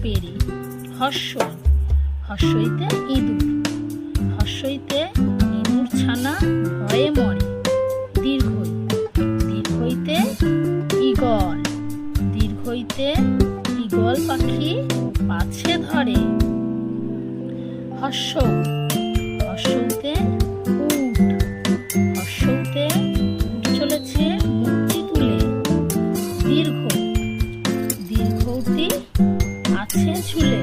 পেরে। হর্ষই, হর্ষইতে ইঁদুর, হর্ষইতে ইঁদুর ছানা ভয়ে মরে। দীর্ঘই, দীর্ঘইতে ঈগল, দীর্ঘইতে ঈগল পাখি পাছে ধরে। হর্ষ, হর্ষতে উট, হর্ষতে উট চলেছে মূর্তি তুলে। দীর্ঘ, দীর্ঘটি আছে ঝুলে।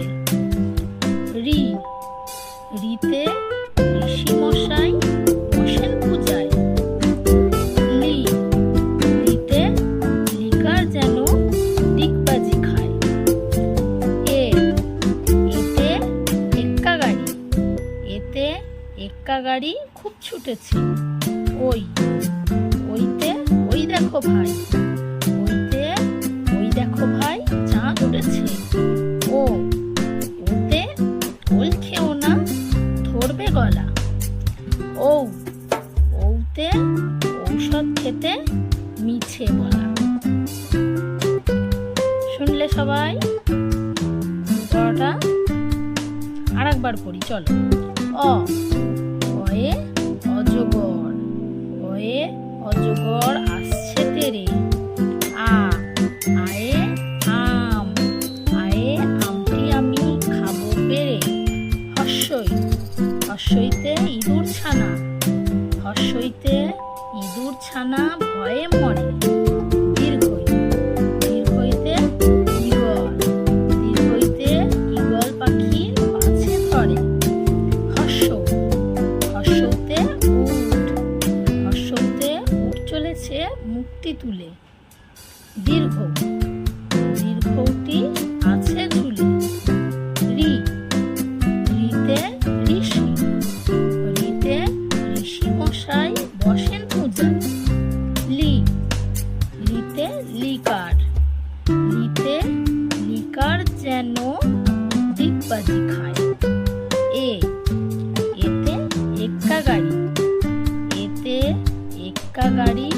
রি, রিতে ঋষি মশাই বসেন পূজায়। লি, লিতে লিকার যেন ডিগবাজি খায়। এ, এতে এক্কা গাড়ি, এতে এক্কা গাড়ি খুব ছুটেছে। ওই, ওইতে ওই দেখো ভাই, ওইতে ওই দেখো ভাই চাঁদ উঠেছে। ও, ওতে ওল খেও না ধরবে গলা। ও, ওতে ঔষধ খেতে মিছে বলা। শুনলে সবাই পড়াটা? আর একবার পড়ি চলো। অ, অয়ে অজগর, অয়ে অজগর আসছে তেরে। আ, আয়ে আম, আয়ে আমটি আমি খাবো পেরে। হর্ষই, হর্ষইতে ইঁদুর ছানা, হর্ষইতে ইঁদুর ছানা ভয়ে মরে। দীর্ঘই, দীর্ঘইতে ঈগল, দীর্ঘইতে ঈগল পাখি পাছে ধরে। হর্ষ, হর্ষতে উট, হর্ষতে উট চলেছে মুক্তি তুলে। দীর্ঘ, দীর্ঘটি আছে ঝুলে। রি, রিতে ঋষি, রিতে ঋষি মশাই বসেন পূজায়। লি, লিতে লিকার, লিতে লিকার যেন ডিগবাজি খায়। এ, এতে এক্কা গাড়ি, এতে এক্কা গাড়ি